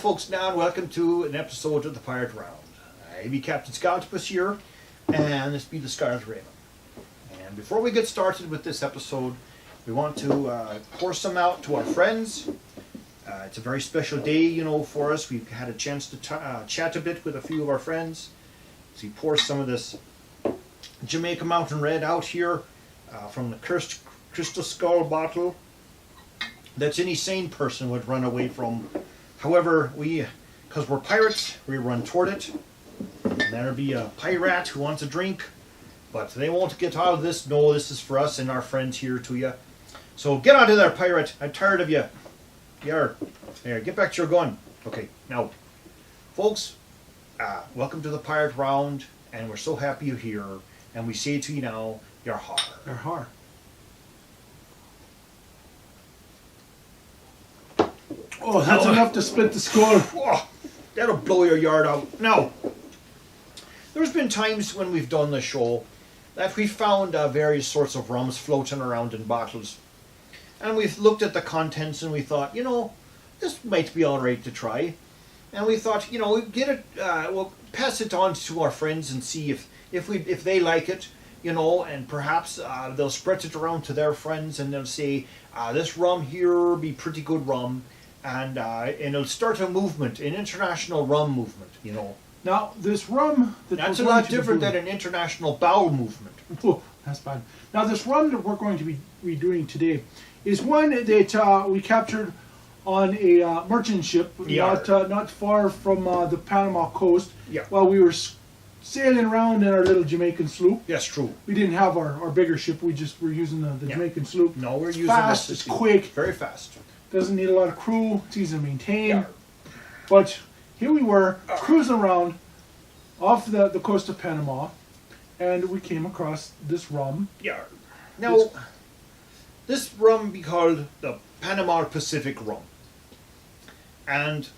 folks, now and welcome to an episode of the Pirate Round. I be Captain Scoutbus here, and this be the Scarlet Raven. And before we get started with this episode, we want to pour some out to our friends. It's a very special day, you know, for us. We've had a chance to chat a bit with a few of our friends. So we pour some of this Jamaica Mountain Red out here from the Crystal Skull bottle that any sane person would run away from. However, because we're pirates, we run toward it. And there'll be a pirate who wants a drink, but they won't get out of this. No, this is for us and our friends here to you. So get out of there, pirate. I'm tired of you. There, get back to your gun. Okay, now, folks, welcome to the Pirate Round, and we're so happy you're here. And we say to you now, you're har. You're har. Oh, that's enough to split the score. Oh, that'll blow your yard out. Now, there's been times when we've done the show that we found various sorts of rums floating around in bottles. And we've looked at the contents and we thought, you know, this might be all right to try. And we thought, you know, we'll pass it on to our friends and see if they like it, you know, and perhaps they'll spread it around to their friends and they'll say, this rum here be pretty good rum. And it'll start a movement, an international rum movement, you know. Now, this rum... That's a lot different than an international bowel movement. Oh, that's bad. Now, this rum that we're going to be doing today is one that we captured on a merchant ship, not far from the Panama coast, while we were sailing around in our little Jamaican sloop. Yes, true. We didn't have our bigger ship, we just were using the Jamaican sloop. No, we're using fast, this. it's quick. Very fast. Doesn't need a lot of crew, it's easy to maintain. But here we were, cruising around off the coast of Panama, and we came across this rum. Now, this rum be called the Panama Pacific rum. And,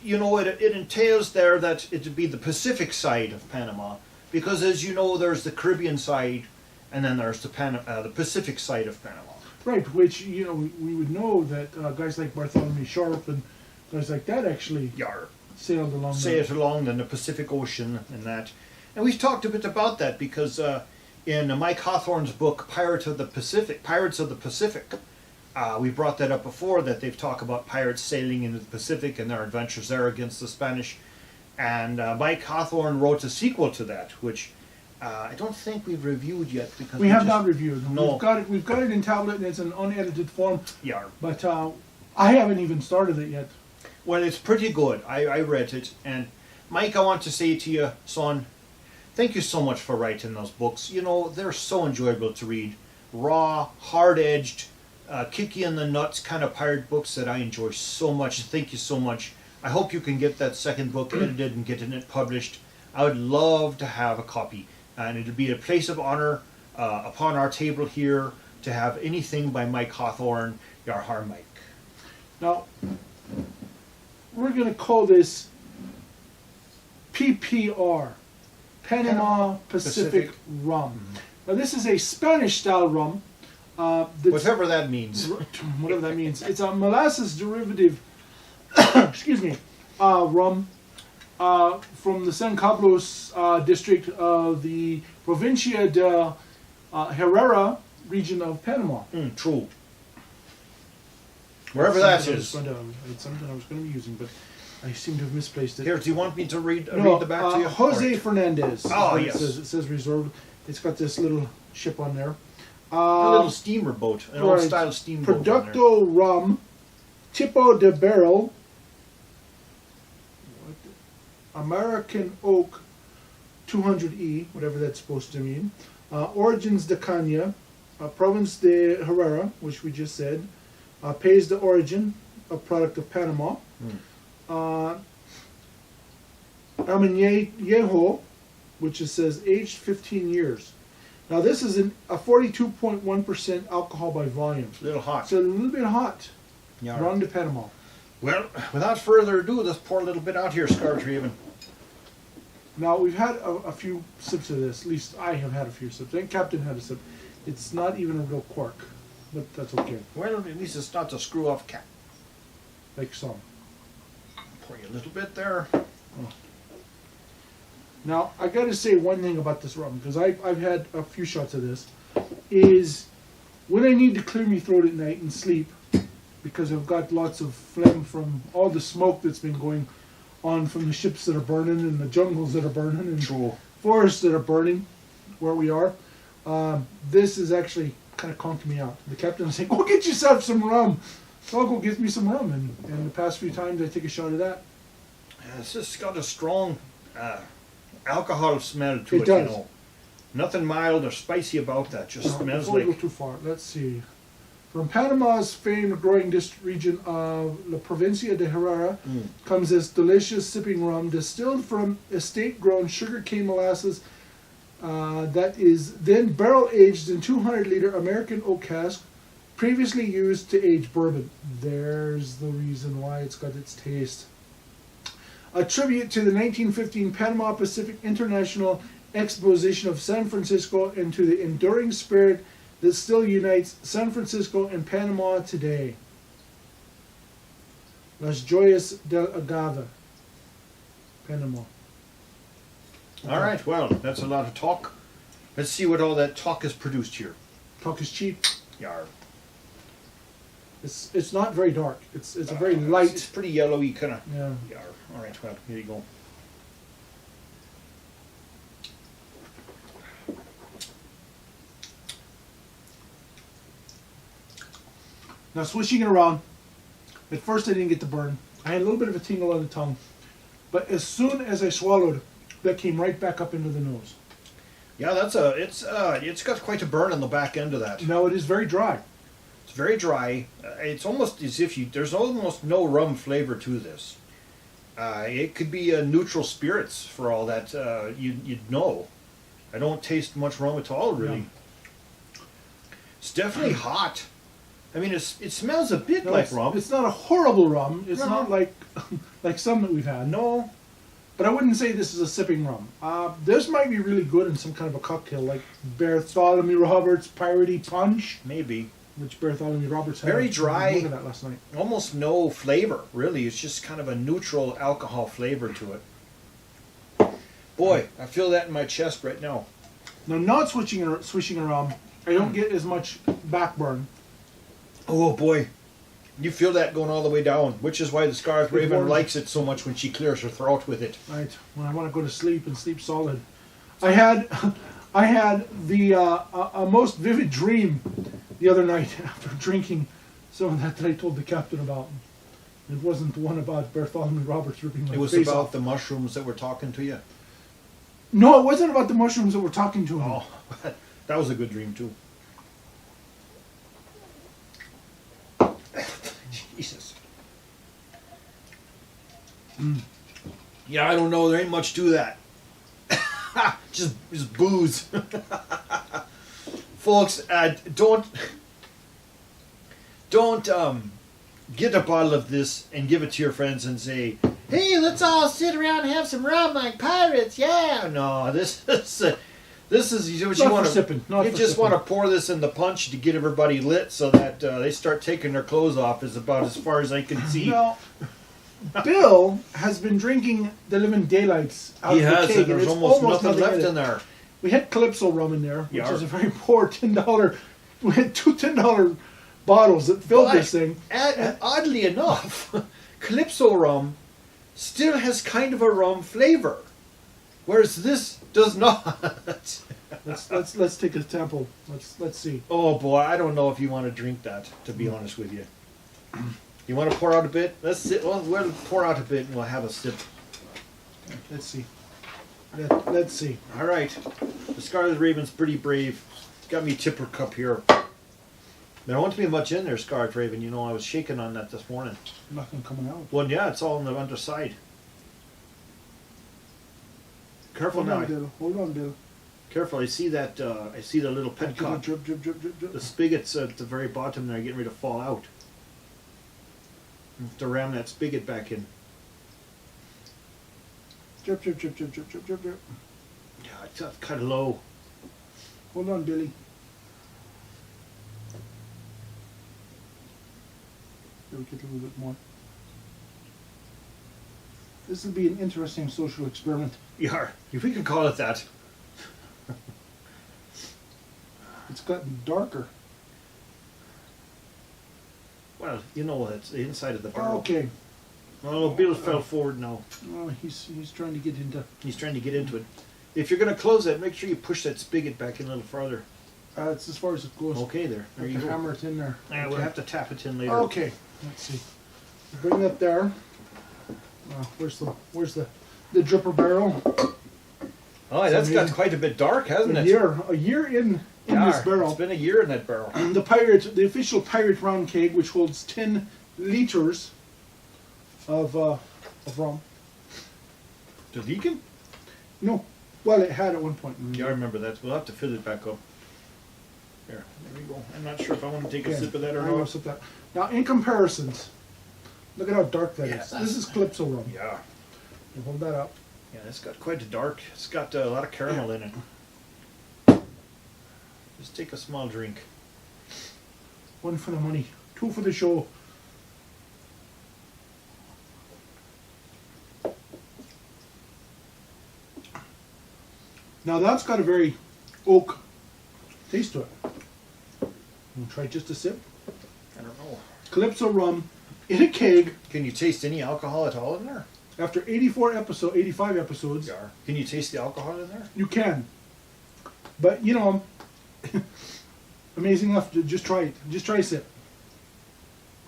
you know, it entails there that it would be the Pacific side of Panama, because as you know, there's the Caribbean side, and then there's the Pacific side of Panama. Right, which, you know, we would know that guys like Bartholomew Sharp and guys like that actually sailed along in the Pacific Ocean and that. And we've talked a bit about that because in Mike Hawthorne's book, Pirates of the Pacific, we brought that up before, that they've talked about pirates sailing into the Pacific and their adventures there against the Spanish. And Mike Hawthorne wrote a sequel to that, which I don't think we've reviewed yet, because we have not reviewed. No. We've got it in tablet and it's an unedited form. Yeah. But I haven't even started it yet. Well, it's pretty good. I read it, and Mike, I want to say to you, son, thank you so much for writing those books. You know, they're so enjoyable to read. Raw, hard-edged, kick you in the nuts kind of pirate books that I enjoy so much. Thank you so much. I hope you can get that second book edited and getting it published. I would love to have a copy. And it'll be a place of honor upon our table here to have anything by Mike Hawthorne, Yarhar Mike. Now, we're going to call this PPR, Panama Pacific Rum. Now, this is a Spanish-style rum. Whatever that means. Whatever that means. It's a molasses derivative, rum. From the San Carlos district of the Provincia de Herrera region of Panama. True. Wherever that is. It's something I was going to be using, but I seem to have misplaced it. Here, do you want me to read the back to you? Jose Fernandez. Oh, yes. It says reserved. It's got this little ship on there. A little steamer boat, an old-style steamboat. Producto Rum, Tipo de Barrel, American Oak 200E, whatever that's supposed to mean. Origins de Caña, Province de Herrera, which we just said. Pays de Origin, a product of Panama. Armeñejo, which it says aged 15 years. Now this is a 42.1% alcohol by volume. A little hot. It's a little bit hot. Rum de Panama. Well, without further ado, let's pour a little bit out here, Scarlet Raven. Now, we've had a few sips of this. At least I have had a few sips. I think Captain had a sip. It's not even a real cork, but that's okay. Well, at least it's not a screw-off cap. Like some. Pour you a little bit there. Now, I got to say one thing about this rum, because I've had a few shots of this, is when I need to clear my throat at night and sleep, because I've got lots of phlegm from all the smoke that's been going on from the ships that are burning and the jungles that are burning and True. forests that are burning where we are. This is actually kind of conked me out. The captain is saying, go get yourself some rum. So I'll go get me some rum. And the past few times I take a shot of that. Yeah, it's just got a strong alcohol smell to It it, does. you know. Nothing mild or spicy about that. Just Now, smells before we like... go too far, let's see. From Panama's famed growing region of La Provincia de Herrera comes this delicious sipping rum distilled from estate-grown sugarcane molasses that is then barrel-aged in 200-liter American oak cask, previously used to age bourbon. There's the reason why it's got its taste. A tribute to the 1915 Panama Pacific International Exposition of San Francisco and to the enduring spirit that still unites San Francisco and Panama today. Las Joyas del Agave, Panama. All right, well, that's a lot of talk. Let's see what all that talk has produced here. Talk is cheap. Yar. It's not very dark. It's a very light. It's pretty yellowy, kind of. Yeah. Yar. All right, well, here you go. Now swishing it around. At first I didn't get the burn. I had a little bit of a tingle on the tongue, but as soon as I swallowed, that came right back up into the nose. Yeah, it's got quite a burn on the back end of that. Now it is very dry. It's very dry. It's almost as if there's almost no rum flavor to this. It could be a neutral spirits for all that you'd know. I don't taste much rum at all, really. No. It's definitely hot. I mean, it smells a bit No, like rum. It's not a horrible rum. It's No. not like like some that we've had. No, But I wouldn't say this is a sipping rum. This might be really good in some kind of a cocktail, like Bartholomew Roberts Pyrate Punch, maybe. which Bartholomew Roberts had. Very dry. Look at that last night. Almost no flavor, really. It's just kind of a neutral alcohol flavor to it. Boy, I feel that in my chest right now. Now, not swishing around, I don't get as much backburn. Oh boy, you feel that going all the way down, which is why the Scarlet Good Raven morning. likes it so much when she clears her throat with it. Right, when I want to go to sleep and sleep solid. I had the a most vivid dream the other night after drinking some of that I told the captain about. It wasn't the one about Bartholomew Roberts ripping my It was face about off. the mushrooms that were talking to you. No, it wasn't about the mushrooms that were talking to him. Oh, that was a good dream too. Jesus. Yeah, I don't know. There ain't much to that. just booze. Folks, don't get a bottle of this and give it to your friends and say, "Hey, let's all sit around and have some rum like pirates." Yeah, no, this is what you Not want for sipping, not You for just sipping. want to pour this in the punch to get everybody lit, so that they start taking their clothes off. Is about as far as I can see. Now, Bill has been drinking the living daylights out He of the has, keg, and there's it's almost nothing left it. in there. We had Calypso rum in there, which Yeah. is a very poor $10. We had two $10 bottles that filled But, this thing. And oddly enough, Calypso rum still has kind of a rum flavor, whereas this does not. Let's take a sample. Let's see. Oh boy, I don't know if you want to drink that, to be honest with you. You want to pour out a bit? Let's sit. Well, we'll pour out a bit and we'll have a sip. Let's see. Let's see. All right. The Scarlet Raven's pretty brave. Got me tipper cup here. There won't be much in there, Scarlet Raven. You know, I was shaking on that this morning. Nothing coming out. Well, yeah, it's all on the underside. Careful Hold now. on, Bill. Hold on, Bill. Careful. I see that. I see the little petcock. Drip, drip, drip, drip, drip. The spigots at the very bottom there are getting ready to fall out. You have to ram that spigot back in. Drip, drip, drip, drip, drip, drip, drip, drip. Yeah, it's kind of low. Hold on, Billy. There we get a little bit more. This will be an interesting social experiment. Yeah, if we can call it that. It's gotten darker. Well, you know, it's the inside of the barrel. Okay. Oh, Bill fell forward now. Oh, he's trying to get into. He's trying to get into it. If you're going to close it, make sure you push that spigot back in a little farther. It's as far as it goes. Okay, there you go. Hammer it in there. Yeah, we'll have to tap it in later. Okay. Let's see. Bring that there. Where's the dripper barrel? Oh, that's got quite a bit dark, hasn't it? A year in this barrel. It's been a year in that barrel. The official Pyrate round keg, which holds 10 liters of rum. The leaking? No. Well, it had at one point. Yeah, I remember that. We'll have to fill it back up. There we go. I'm not sure if I want to take a sip of that or not. Sip that. Now, in comparisons, look at how dark that is. This is Calypso rum. Yeah. You hold that up. Yeah, it's got quite a dark. It's got a lot of caramel in it. Just take a small drink. 1 for the money, 2 for the show. Now that's got a very oak taste to it. We'll try just a sip. I don't know. Calypso rum in a keg. Can you taste any alcohol at all in there? After 85 episodes. Yeah. Can you taste the alcohol in there? You can. But, you know, amazing enough to just try it. Just try a sip.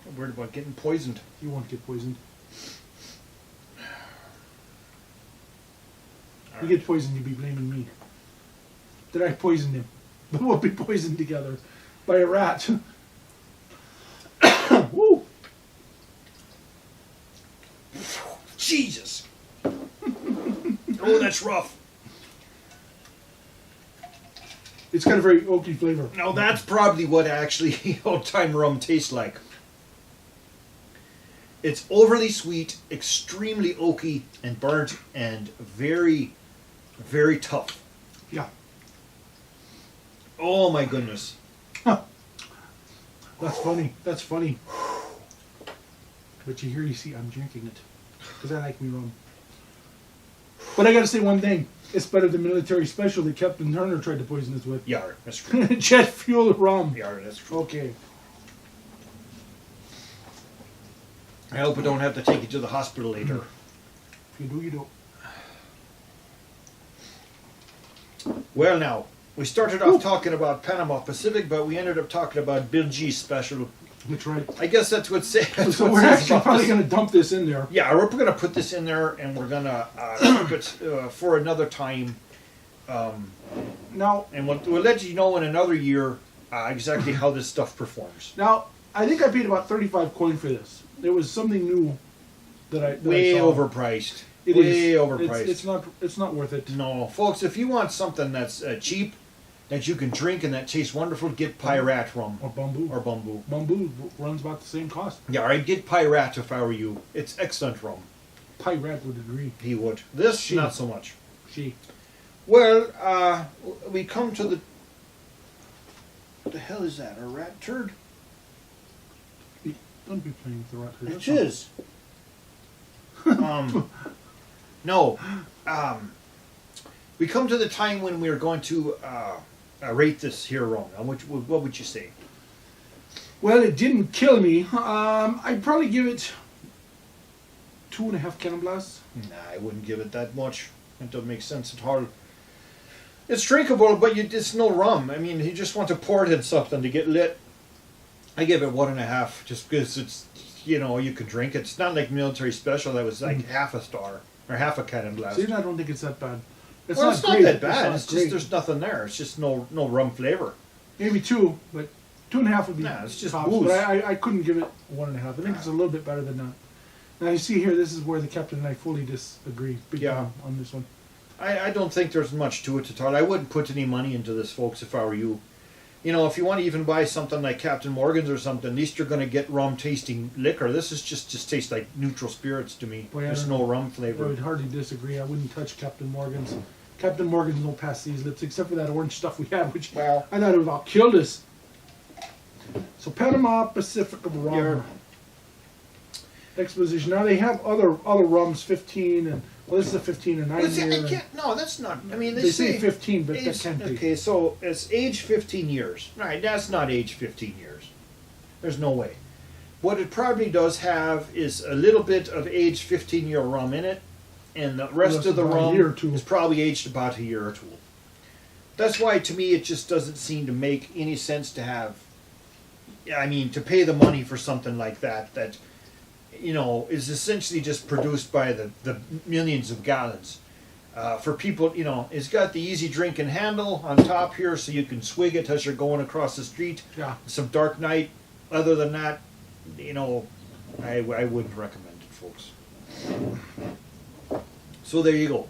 I'm worried about getting poisoned. You won't get poisoned. You get poisoned, you'll be blaming me. That I poisoned him. But we'll be poisoned together by a rat. Woo! Jesus! Oh, that's rough. It's got a very oaky flavor. Now that's probably what actually old-time rum tastes like. It's overly sweet, extremely oaky and burnt, and very, very tough. Yeah. Oh my goodness. That's funny. That's funny. But you see, I'm drinking it. Because I like me rum. But I gotta say one thing. It's better than military special that Captain Turner tried to poison us with. Yeah, that's true. Jet fuel rum. Yeah, that's true. Okay. I hope I don't have to take you to the hospital later. If you do, you don't. Well now, we started off talking about Panama Pacific, but we ended up talking about Bill G's special. That's right. I guess that's what say. That's So what we're says actually about probably this. going to dump this in there. Yeah, we're going to put this in there, and we're going to keep it for another time. Now, And we'll let you know in another year exactly how this stuff performs. Now, I think I paid about 35 coin for this. There was something new that I Way I saw. overpriced. It Way is. overpriced. It's not worth it. No, folks, if you want something that's cheap, that you can drink and that tastes wonderful, get Pyrate rum. Or bamboo. Or bamboo. Bamboo runs about the same cost. Yeah, I'd get Pyrate if I were you. It's excellent rum. Pyrate would agree. He would. This, not so much. Well, we come to the... What the hell is that? A rat turd? Don't be playing with the rat turd. It is. No. We come to the time when we're going to rate this here rum. What would you say? Well, it didn't kill me. I'd probably give it 2.5 cannon blasts. Nah, I wouldn't give it that much. It doesn't make sense at all. It's drinkable, but it's no rum. I mean, you just want to pour it in something to get lit. I give it 1.5 just because it's, you know, you can drink it. It's not like military special that was like half a star or half a cannon blast. See, I don't think it's that bad. It's not that bad. It's just there's nothing there. It's just no rum flavor. Maybe 2, but 2.5 would be it's just tops. booze. But I couldn't give it 1.5. I think it's a little bit better than that. Now you see here, this is where the captain and I fully disagree. Big time on this one. I don't think there's much to it at all. I wouldn't put any money into this, folks, if I were you. You know, if you want to even buy something like Captain Morgan's or something, at least you're going to get rum tasting liquor. This is just tastes like neutral spirits to me. Boy, There's no rum I flavor. would hardly disagree. I wouldn't touch Captain Morgan's. Captain Morgan's no past these lips, except for that orange stuff we had, which Well, I thought it about killed us. So Panama Pacific rum. exposition. Now they have other rums, 15 and well, this is a 15 and 9 Well, see, I year. can't, no, that's not. I mean, They say 15, but that age, can't be. okay, so it's age 15 years. Right, that's not age 15 years. There's no way. What it probably does have is a little bit of age 15-year rum in it, and the rest of the about a rum year or two. is probably aged about a year or two. That's why, to me, it just doesn't seem to make any sense to have. I mean, to pay the money for something like that, you know, is essentially just produced by the millions of gallons. For people, you know, it's got the easy drinking handle on top here, so you can swig it as you're going across the street. Yeah. Some dark night. Other than that, you know, I wouldn't recommend it, folks. So there you go.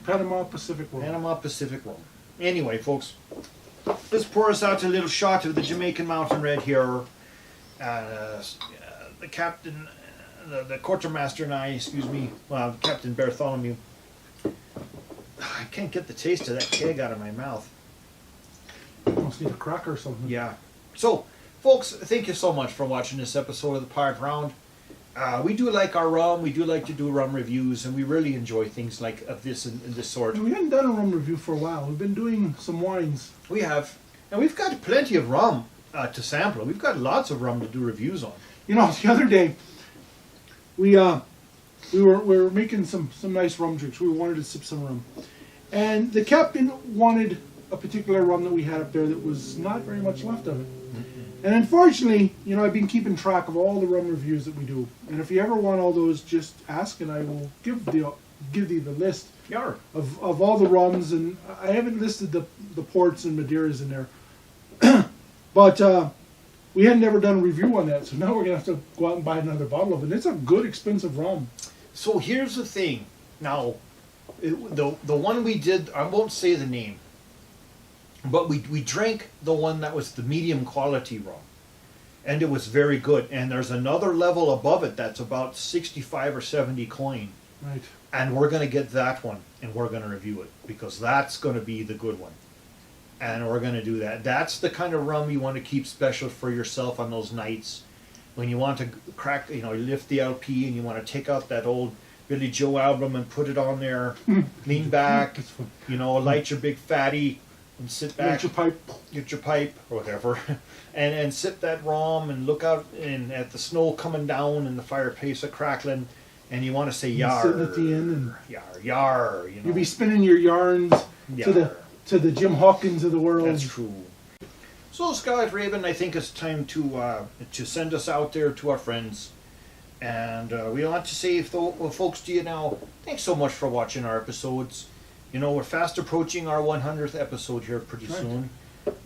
Panama Pacific rum. Panama Pacific rum. Anyway, folks, let's pour us out a little shot of the Jamaican Mountain Red here. The captain, the quartermaster and I, Captain Bartholomew. I can't get the taste of that keg out of my mouth. Almost need a cracker or something. Yeah. So, folks, thank you so much for watching this episode of the Pirate Round. We do like our rum. We do like to do rum reviews, and we really enjoy things like of this and this sort. We hadn't done a rum review for a while. We've been doing some wines. We have, and we've got plenty of rum to sample. We've got lots of rum to do reviews on. You know, the other day we were making some nice rum drinks. We wanted to sip some rum, and the captain wanted a particular rum that we had up there that was not very much left of it. And unfortunately, you know, I've been keeping track of all the rum reviews that we do. And if you ever want all those, just ask, and I will give you the list Yar. of all the rums. And I haven't listed the ports and Madeiras in there, but we had never done a review on that. So now we're gonna have to go out and buy another bottle of it. And it's a good, expensive rum. So here's the thing. Now, the one we did, I won't say the name, but we drank the one that was the medium quality rum, and it was very good. And there's another level above it that's about 65 or 70 coin, Right. and we're going to get that one, and we're going to review it, because that's going to be the good one, and we're going to do that. That's the kind of rum you want to keep special for yourself on those nights when you want to crack, you know, lift the LP and you want to take out that old Billy Joe album and put it on there, lean back, you know, light your big fatty, and sit back, get your pipe or whatever, and sip that rum and look out at the snow coming down and the fireplace a crackling, and you want to say yar, sitting at the end and yar. You know, you'll be spinning your yarns yar. to the Jim Hawkins of the world. That's true. So, Scarlet Raven, I think it's time to send us out there to our friends, and we want to say, folks, to you now, thanks so much for watching our episodes. You know, we're fast approaching our 100th episode here pretty soon.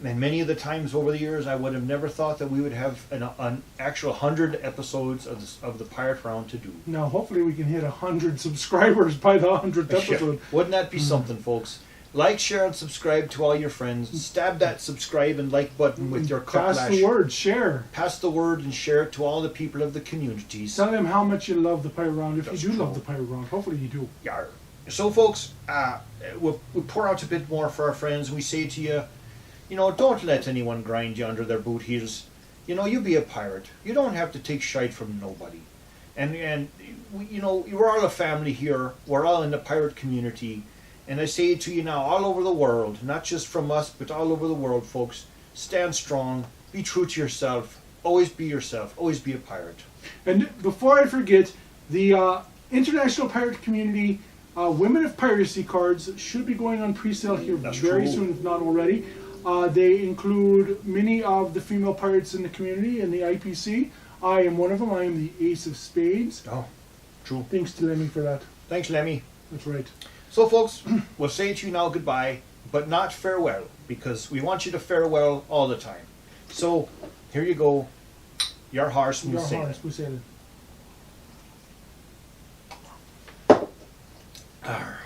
And many of the times over the years, I would have never thought that we would have an actual 100 episodes of the Pirate Round to do. Now, hopefully we can hit 100 subscribers by the 100th episode. Wouldn't that be something, folks? Like, share, and subscribe to all your friends. Stab that subscribe and like button with your cutlass. Pass the word, share. Pass the word and share it to all the people of the communities. Tell them how much you love the Pirate Round, if That's you do true. love the Pirate Round. Hopefully you do. Yar. So, folks, we'll pour out a bit more for our friends. We say to you, you know, don't let anyone grind you under their boot heels. You know, you be a pirate. You don't have to take shite from nobody. And you know, we're all a family here. We're all in the pirate community. And I say to you now, all over the world, not just from us, but all over the world, folks, stand strong, be true to yourself, always be yourself, always be a pirate. And before I forget, the International Pirate Community Women of Piracy cards should be going on pre-sale here very soon, if not already. They include many of the female pirates in the community and the IPC. I am one of them. I am the Ace of Spades. Oh, true. Thanks to Lemmy for that. Thanks, Lemmy. That's right. So, folks, we'll say to you now goodbye, but not farewell, because we want you to farewell all the time. So, here you go. Your horse, smooth sailing. Smooth sailing. Arr.